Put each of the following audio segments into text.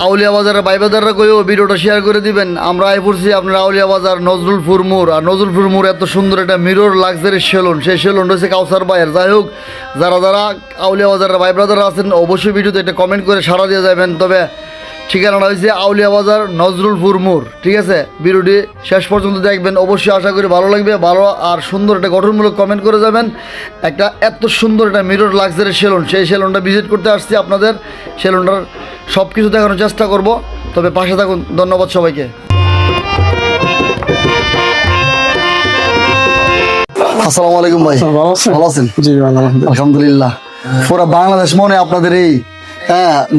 আউলিয়া বাজারের ভাইবাদাররা কইও ভিডিওটা শেয়ার করে দিবেন। আমরা আই পড়ছি আপনার আউলিয়া বাজার নজরুলপুর মোড়। আর নজরুলপুর মোড় এত সুন্দর একটা মিরর লাক্সারি সেলুন, সেই সেলুন রয়েছে কাউসার ভাইয়ের। যাই হোক, যারা যারা আউলিয়া বাজারের ভাই ব্রাদাররা আছেন অবশ্যই ভিডিওতে একটা কমেন্ট করে সাড়া দিয়ে যাবেন। তবে ঠিকানাটা হয়েছে আউলিয়া বাজার নজরুলপুর মোড়। ঠিক আছে, ভিডিওটি শেষ পর্যন্ত দেখবেন, অবশ্যই আশা করি ভালো লাগবে। ভালো আর সুন্দর একটা গঠনমূলক কমেন্ট করে যাবেন। একটা এত সুন্দর একটা মিরর লাক্সারি সেলুন, সেই সেলুনটা ভিজিট করতে আসছি। আপনাদের সেলুনটার সব কিছু দেখানোর চেষ্টা করব, তবে পাশে থাকুন। ধন্যবাদ সবাইকে। আসসালামু আলাইকুম ভাই, ভালো আছেন? জি ভালো, আলহামদুলিল্লাহ। পুরো বাংলাদেশ মনে আপনাদের এই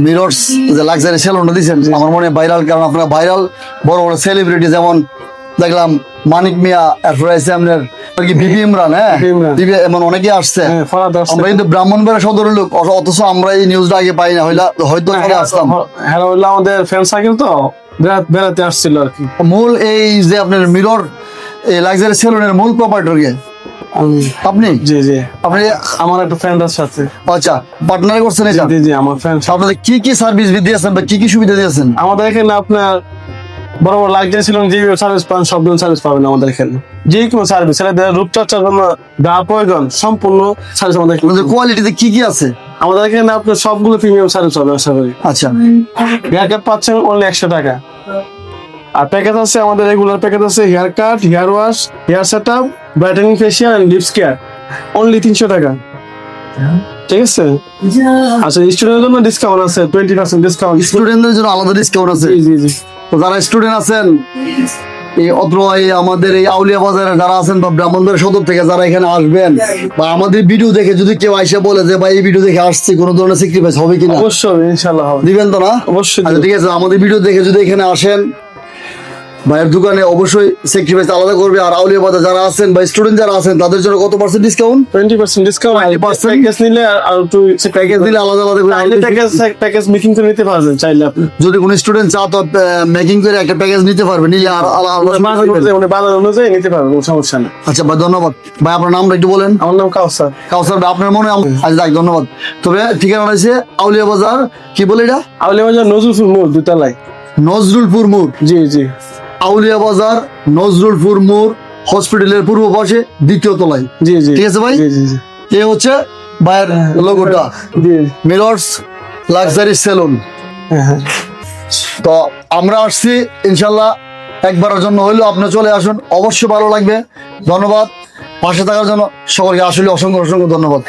মিরর্স যে লাক্সারি সেলুনটা দিচ্ছেন আমার মনে ভাইরাল। কারণ আপনারা ভাইরাল বড় বড় সেলিব্রিটি, যেমন দেখলাম মানিক মিয়া, এরপরে আছে আপনার বিবি ইমরান। বিবি এমন অনেকে আসছে। আমরা কিন্তু ব্রাহ্মণবাড়িয়া সদরের লোক, অথচ আমরা এই নিউজটা আগে পাই না, হয়তো আসলাম। হ্যাঁ, আমাদের ফ্রেন্ড সার্কেল তো বেড়াতে আসছিল আর কি। মূল এই যে আপনার মিরর এই লাক্সারি সেলুনের মূল প্রোপাইটর আপনি? জি জি, আপনি? আমার একটা ফ্রেন্ড আছে সাথে। আচ্ছা, পার্টনার করছেন এটা? জি জি, আমার ফ্রেন্ড। আপনাদের কি কি সার্ভিস দিয়েছেন বা কি কি সুবিধা দিয়েছেন? আমাদের এখানে আপনার বড় বড় লাক্সারি সেলুন যে সার্ভিস পান, সব ধরনের সার্ভিস পাবেন আমাদের এখানে। যে কোনো সার্ভিস, ছেলেদের রূপচর্চার জন্য যা প্রয়োজন সম্পূর্ণ সার্ভিস আমাদের এখানে। কোয়ালিটিতে কি কি আছে আমাদের এখানে আপনার সবগুলো প্রিমিয়াম সার্ভিস হবে আশা করি। আচ্ছা, হেয়ার কাট পাচ্ছেন অনলি 100 টাকা। আর প্যাকেজ আছে আমাদের রেগুলার প্যাকেজ আছে, hair cut, hair wash, hair setup, brightening, facial and lips care only 300 টাকা। ঠিক আছে। আচ্ছা, স্টুডেন্টের জন্য ডিসকাউন্ট আছে 20% ডিসকাউন্ট। স্টুডেন্টদের জন্য আলাদা ডিসকাউন্ট আছে? জি জি জি। তো যারা স্টুডেন্ট আছেন এই অত্র আমাদের এই আউলিয়া বাজারে যারা আছেন বা ব্রাহ্মণবাড়িয়া সদর থেকে যারা এখানে আসবেন বা আমাদের ভিডিও দেখে যদি কেউ এসে বলে যে ভাই এই ভিডিও দেখে আসছি, কোনো ধরনের স্যাক্রিফাইস হবে কিনা? অবশ্যই, ইনশাআল্লাহ হবে। দিবেন তো না? অবশ্যই। আচ্ছা ঠিক আছে, আমাদের ভিডিও দেখে যদি এখানে আসেন ভাইয়ের দোকানে অবশ্যই স্যাক্রিফাইস আলাদা করবে। আর আউলিয়া বাজার যারা আছেন বা স্টুডেন্ট যারা আছেন তাদের জন্য কত পার্সেন্ট ডিসকাউন্ট? 20% ডিসকাউন্ট। প্যাকেজ নিলে আর একটু প্যাকেজ দিলে আলাদা আলাদা করে প্যাকেজ মেকিং করে নিতে পারবেন চাইলে আপনি। যদি কোনো স্টুডেন্ট চাও তো মেকিং করে একটা প্যাকেজ নিতে পারবে, নিলে আর বাজার অনুযায়ী নিতে পারবেন, কোনো সমস্যা নেই। আচ্ছা ভাই, ধন্যবাদ ভাই। আপনার নামটা একটু বলেন। আমার নাম কাউসার। কাউসার ভাই, আপনার মনে আচ্ছা যাক, ধন্যবাদ। তবে ঠিকানা রয়েছে আউলিয়া বাজার, কি বলে এটা? আউলিয়া বাজার নজরুলপুর মোড়, দুতলায়। নজরুলপুর মোড়? জি জি। আউলিয়া বাজার নজরুলপুর মোড়, হসপিটালের পূর্ব পাশে দ্বিতীয় তলায়। জি জি, ঠিক আছে ভাই। জি জি জি। এই হচ্ছে ভাইয়ের লোগোটা, জি। Mirrors luxury salon. হ্যাঁ। তো আমরা আসছি ইনশাল্লাহ একবারের জন্য হইলেও আপনি চলে আসুন, অবশ্যই ভালো লাগবে। ধন্যবাদ পাশে থাকার জন্য সকলকে, আসলে অসংখ্য অসংখ্য ধন্যবাদ।